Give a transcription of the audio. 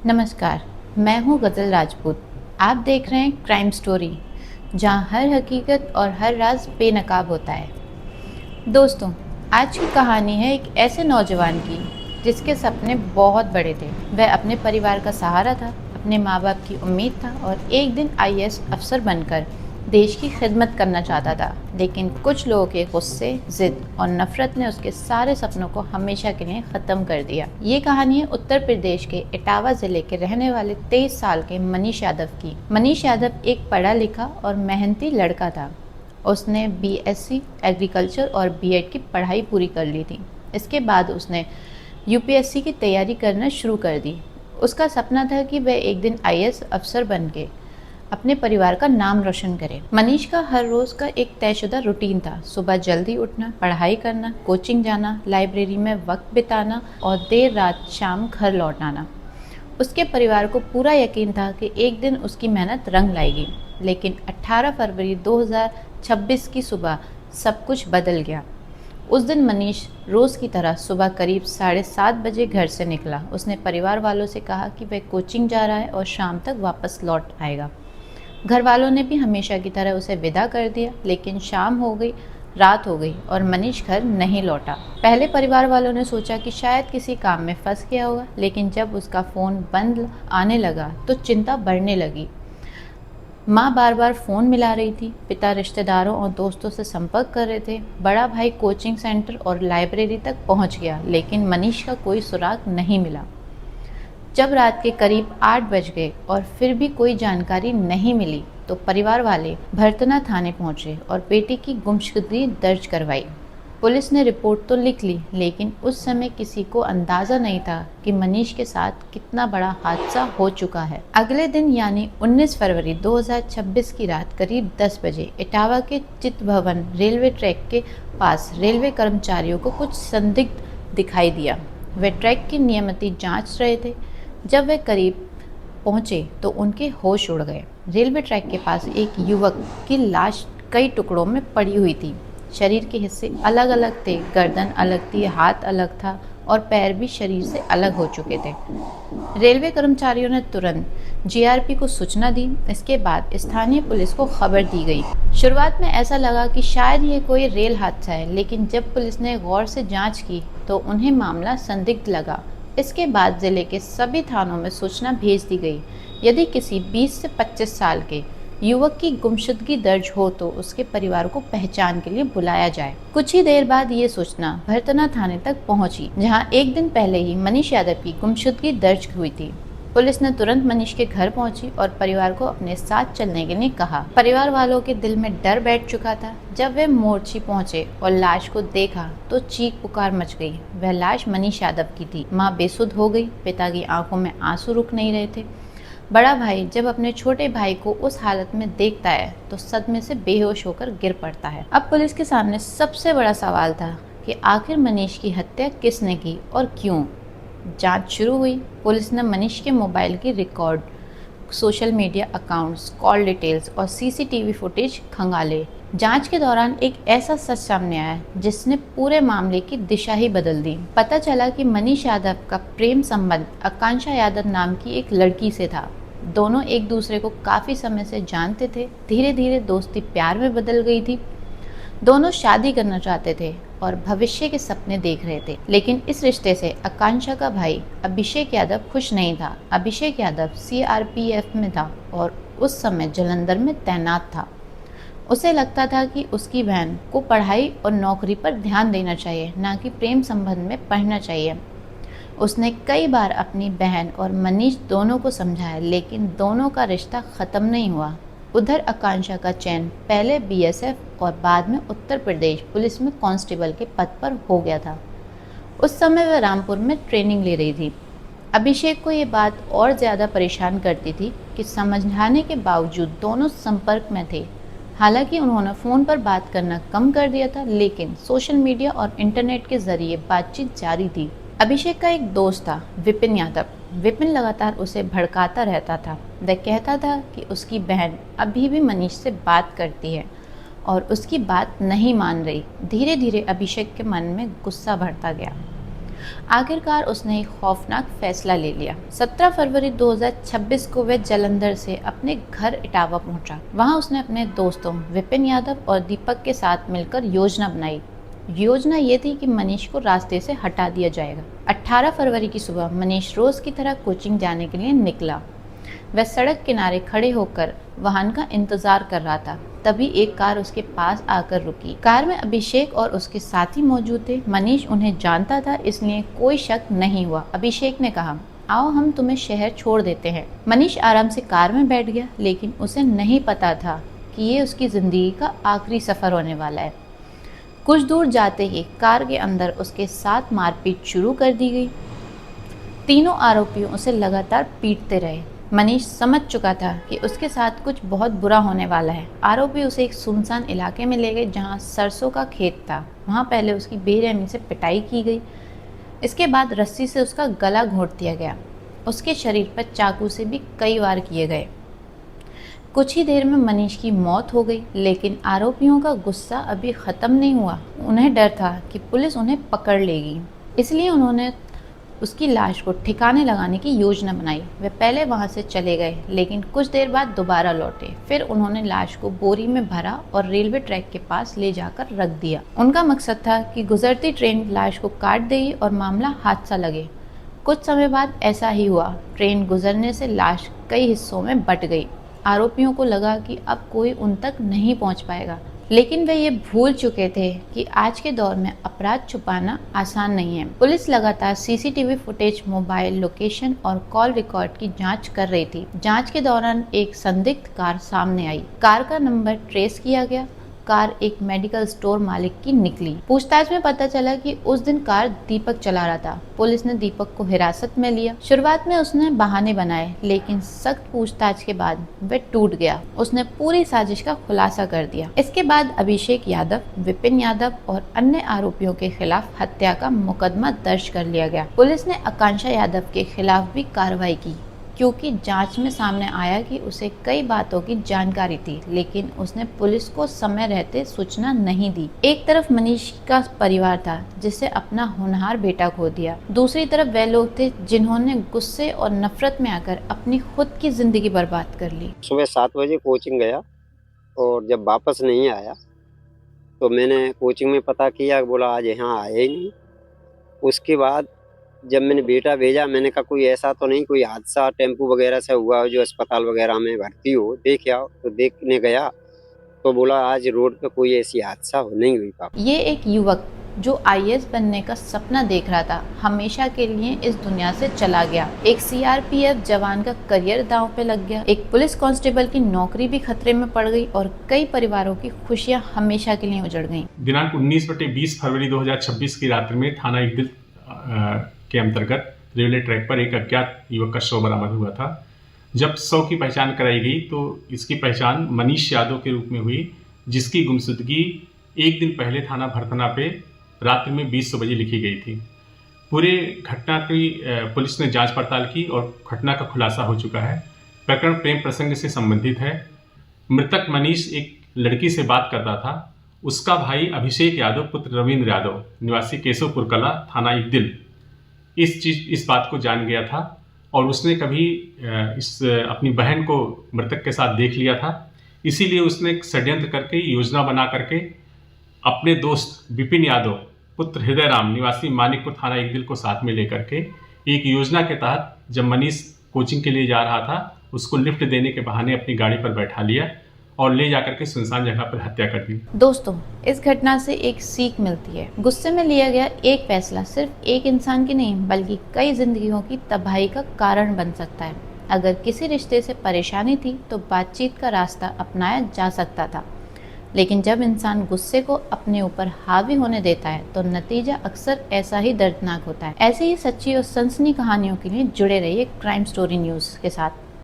नमस्कार, मैं हूँ गज़ल राजपूत। आप देख रहे हैं क्राइम स्टोरी, जहाँ हर हकीकत और हर राज बेनकाब होता है। दोस्तों, आज की कहानी है एक ऐसे नौजवान की जिसके सपने बहुत बड़े थे। वह अपने परिवार का सहारा था, अपने माँ बाप की उम्मीद था और एक दिन आईएएस अफसर बनकर देश की खिदमत करना चाहता था। लेकिन कुछ लोगों के गुस्से, जिद और नफरत ने उसके सारे सपनों को हमेशा के लिए ख़त्म कर दिया। ये कहानी है उत्तर प्रदेश के इटावा ज़िले के रहने वाले 23 साल के मनीष यादव की। मनीष यादव एक पढ़ा लिखा और मेहनती लड़का था। उसने बीएससी एग्रीकल्चर और बीएड की पढ़ाई पूरी कर ली थी। इसके बाद उसने यूपीएससी की तैयारी करना शुरू कर दी। उसका सपना था कि वह एक दिन आईएएस अफसर बन के अपने परिवार का नाम रोशन करे। मनीष का हर रोज़ का एक तयशुदा रूटीन था। सुबह जल्दी उठना, पढ़ाई करना, कोचिंग जाना, लाइब्रेरी में वक्त बिताना और देर रात शाम घर लौट आना। उसके परिवार को पूरा यकीन था कि एक दिन उसकी मेहनत रंग लाएगी। लेकिन 18 फरवरी 2026 की सुबह सब कुछ बदल गया। उस दिन मनीष रोज़ की तरह सुबह करीब 7:30 बजे घर से निकला। उसने परिवार वालों से कहा कि वह कोचिंग जा रहा है और शाम तक वापस लौट आएगा। घर वालों ने भी हमेशा की तरह उसे विदा कर दिया। लेकिन शाम हो गई, रात हो गई और मनीष घर नहीं लौटा। पहले परिवार वालों ने सोचा कि शायद किसी काम में फंस गया होगा, लेकिन जब उसका फ़ोन बंद आने लगा तो चिंता बढ़ने लगी। माँ बार बार फ़ोन मिला रही थी, पिता रिश्तेदारों और दोस्तों से संपर्क कर रहे थे, बड़ा भाई कोचिंग सेंटर और लाइब्रेरी तक पहुँच गया, लेकिन मनीष का कोई सुराग नहीं मिला। जब रात के करीब 8 बज गए और फिर भी कोई जानकारी नहीं मिली तो परिवार वाले भरतना थाने पहुंचे और बेटे की गुमशुदगी दर्ज करवाई। पुलिस ने रिपोर्ट तो लिख ली, लेकिन उस समय किसी को अंदाज़ा नहीं था कि मनीष के साथ कितना बड़ा हादसा हो चुका है। अगले दिन यानी 19 फरवरी 2026 की रात करीब 10 बजे इटावा के चित्त भवन रेलवे ट्रैक के पास रेलवे कर्मचारियों को कुछ संदिग्ध दिखाई दिया। वे ट्रैक की नियमित जांच रहे थे। जब वे करीब पहुंचे तो उनके होश उड़ गए। रेलवे ट्रैक के पास एक युवक की लाश कई टुकड़ों में पड़ी हुई थी। शरीर के हिस्से अलग अलग थे, गर्दन अलग थी, हाथ अलग था और पैर भी शरीर से अलग हो चुके थे। रेलवे कर्मचारियों ने तुरंत जीआरपी को सूचना दी। इसके बाद स्थानीय पुलिस को खबर दी गई। शुरुआत में ऐसा लगा कि शायद ये कोई रेल हादसा है, लेकिन जब पुलिस ने गौर से जांच की तो उन्हें मामला संदिग्ध लगा। इसके बाद जिले के सभी थानों में सूचना भेज दी गई। यदि किसी 20 से 25 साल के युवक की गुमशुदगी दर्ज हो तो उसके परिवार को पहचान के लिए बुलाया जाए। कुछ ही देर बाद ये सूचना भरतना थाने तक पहुंची, जहां एक दिन पहले ही मनीष यादव की गुमशुदगी दर्ज हुई थी। पुलिस ने तुरंत मनीष के घर पहुंची और परिवार को अपने साथ चलने के लिए कहा। परिवार वालों के दिल में डर बैठ चुका था। जब वे मोर्ची पहुंचे और लाश को देखा तो चीख पुकार मच गई। वह लाश मनीष यादव की थी। माँ बेसुध हो गई, पिता की आंखों में आंसू रुक नहीं रहे थे। बड़ा भाई जब अपने छोटे भाई को उस हालत में देखता है तो सदमे से बेहोश होकर गिर पड़ता है। अब पुलिस के सामने सबसे बड़ा सवाल था कि आखिर मनीष की हत्या किसने की और क्यों। जांच शुरू हुई। पुलिस ने मनीष के मोबाइल की record, social media accounts, call details और सीसीटीवी फुटेज खंगाले। जांच के दौरान एक ऐसा सच सामने आया जिसने पूरे मामले की दिशा ही बदल दी। पता चला कि मनीष यादव का प्रेम संबंध आकांक्षा यादव नाम की एक लड़की से था। दोनों एक दूसरे को काफ़ी समय से जानते थे। धीरे धीरे दोस्ती प्यार में बदल गई थी। दोनों शादी करना चाहते थे और भविष्य के सपने देख रहे थे। लेकिन इस रिश्ते से आकांक्षा का भाई अभिषेक यादव खुश नहीं था। अभिषेक यादव सीआरपीएफ में था और उस समय जालंधर में तैनात था। उसे लगता था कि उसकी बहन को पढ़ाई और नौकरी पर ध्यान देना चाहिए, ना कि प्रेम संबंध में पढ़ना चाहिए। उसने कई बार अपनी बहन और मनीष दोनों को समझाया, लेकिन दोनों का रिश्ता ख़त्म नहीं हुआ। उधर आकांक्षा का चयन पहले बीएसएफ और बाद में उत्तर प्रदेश पुलिस में कांस्टेबल के पद पर हो गया था। उस समय वह रामपुर में ट्रेनिंग ले रही थी। अभिषेक को ये बात और ज़्यादा परेशान करती थी कि समझाने के बावजूद दोनों संपर्क में थे। हालांकि उन्होंने फ़ोन पर बात करना कम कर दिया था, लेकिन सोशल मीडिया और इंटरनेट के ज़रिए बातचीत जारी थी। अभिषेक का एक दोस्त था, विपिन यादव। विपिन लगातार उसे भड़काता रहता था। वह कहता था कि उसकी बहन अभी भी मनीष से बात करती है और उसकी बात नहीं मान रही। धीरे धीरे अभिषेक के मन में गुस्सा बढ़ता गया। आखिरकार उसने एक खौफनाक फैसला ले लिया। 17 फरवरी 2026 को वह जालंधर से अपने घर इटावा पहुंचा। वहां उसने अपने दोस्तों विपिन यादव और दीपक के साथ मिलकर योजना बनाई। योजना ये थी कि मनीष को रास्ते से हटा दिया जाएगा। 18 फरवरी की सुबह मनीष रोज की तरह कोचिंग जाने के लिए निकला। वह सड़क किनारे खड़े होकर वाहन का इंतजार कर रहा था। तभी एक कार उसके पास आकर रुकी। कार में अभिषेक और उसके साथी मौजूद थे। मनीष उन्हें जानता था, इसलिए कोई शक नहीं हुआ। अभिषेक ने कहा, आओ हम तुम्हें शहर छोड़ देते हैं। मनीष आराम से कार में बैठ गया, लेकिन उसे नहीं पता था कि ये उसकी जिंदगी का आखिरी सफर होने वाला है। कुछ दूर जाते ही कार के अंदर उसके साथ मारपीट शुरू कर दी गई। तीनों आरोपियों उसे लगातार पीटते रहे। मनीष समझ चुका था कि उसके साथ कुछ बहुत बुरा होने वाला है। आरोपी उसे एक सुनसान इलाके में ले गए जहां सरसों का खेत था। वहां पहले उसकी बेरहमी से पिटाई की गई। इसके बाद रस्सी से उसका गला घोंट दिया गया। उसके शरीर पर चाकू से भी कई वार किए गए। कुछ ही देर में मनीष की मौत हो गई, लेकिन आरोपियों का गुस्सा अभी ख़त्म नहीं हुआ। उन्हें डर था कि पुलिस उन्हें पकड़ लेगी, इसलिए उन्होंने उसकी लाश को ठिकाने लगाने की योजना बनाई। वे पहले वहां से चले गए, लेकिन कुछ देर बाद दोबारा लौटे। फिर उन्होंने लाश को बोरी में भरा और रेलवे ट्रैक के पास ले जाकर रख दिया। उनका मकसद था कि गुजरती ट्रेन लाश को काट देगी और मामला हादसा लगे। कुछ समय बाद ऐसा ही हुआ। ट्रेन गुजरने से लाश कई हिस्सों में बंट गई। आरोपियों को लगा कि अब कोई उन तक नहीं पहुंच पाएगा, लेकिन वे ये भूल चुके थे कि आज के दौर में अपराध छुपाना आसान नहीं है। पुलिस लगातार सीसीटीवी फुटेज, मोबाइल लोकेशन और कॉल रिकॉर्ड की जांच कर रही थी। जांच के दौरान एक संदिग्ध कार सामने आई। कार का नंबर ट्रेस किया गया। कार एक मेडिकल स्टोर मालिक की निकली। पूछताछ में पता चला कि उस दिन कार दीपक चला रहा था। पुलिस ने दीपक को हिरासत में लिया। शुरुआत में उसने बहाने बनाए, लेकिन सख्त पूछताछ के बाद वह टूट गया। उसने पूरी साजिश का खुलासा कर दिया। इसके बाद अभिषेक यादव, विपिन यादव और अन्य आरोपियों के खिलाफ हत्या का मुकदमा दर्ज कर लिया गया। पुलिस ने आकांक्षा यादव के खिलाफ भी कार्रवाई की, क्योंकि जांच में सामने आया कि उसे कई बातों की जानकारी थी, लेकिन उसने पुलिस को समय रहते सूचना नहीं दी। एक तरफ मनीष का परिवार था जिसे अपना होनहार बेटा खो दिया। दूसरी तरफ वे लोग थे जिन्होंने गुस्से और नफरत में आकर अपनी खुद की जिंदगी बर्बाद कर ली। सुबह 7 बजे कोचिंग गया और जब वापस नहीं आया तो मैंने कोचिंग में पता किया, बोला आज यहाँ आया ही नहीं। उसके बाद जब मैंने बेटा भेजा, मैंने कहा कोई ऐसा तो नहीं कोई हादसा टेम्पू वगैरह से हुआ हो जो अस्पताल वगैरह में भर्ती हो, देख आओ। तो देखने गया तो बोला आज रोड पे कोई ऐसी हादसा नहीं हुई पापा। ये एक युवक जो आईएएस बनने का सपना देख रहा था, हमेशा के लिए इस दुनिया से चला गया। एक सीआरपीएफ जवान का करियर दांव पे लग गया। एक पुलिस कांस्टेबल की नौकरी भी खतरे में पड़ गई और कई परिवारों की खुशियां हमेशा के लिए उजड़ गईं। दिनांक 19/20 फरवरी 2026 की रात्रि में थाना इकदिल के अंतर्गत रेलवे ट्रैक पर एक अज्ञात युवक का शव बरामद हुआ था। जब शव की पहचान कराई गई तो इसकी पहचान मनीष यादव के रूप में हुई, जिसकी गुमशुदगी एक दिन पहले थाना भरथना पे रात्रि में 20 बजे लिखी गई थी। पूरे घटना की पुलिस ने जांच पड़ताल की और घटना का खुलासा हो चुका है। प्रकरण प्रेम प्रसंग से संबंधित है। मृतक मनीष एक लड़की से बात करता था। उसका भाई अभिषेक यादव पुत्र रविंद्र यादव निवासी केशवपुर कला थाना इकदिल इस बात को जान गया था और उसने कभी अपनी बहन को मृतक के साथ देख लिया था। इसीलिए उसने एक षड्यंत्र करके, योजना बना करके अपने दोस्त विपिन यादव पुत्र हृदय राम निवासी मानिकपुर थाना इकदिल को साथ में लेकर के एक योजना के तहत जब मनीष कोचिंग के लिए जा रहा था, उसको लिफ्ट देने के बहाने अपनी गाड़ी पर बैठा लिया और ले जाकर के सुनसान जगह पर हत्या कर दी। दोस्तों, इस घटना से एक सीख मिलती है। गुस्से में लिया गया एक फैसला सिर्फ एक इंसान की नहीं बल्कि कई जिंदगियों की तबाही का कारण बन सकता है। अगर किसी रिश्ते से परेशानी थी तो बातचीत का रास्ता अपनाया जा सकता था, लेकिन जब इंसान गुस्से को अपने ऊपर हावी होने देता है तो नतीजा अक्सर ऐसा ही दर्दनाक होता है। ऐसे ही सच्ची और सनसनी कहानियों के लिए जुड़े रहिए क्राइम स्टोरी न्यूज़ के साथ।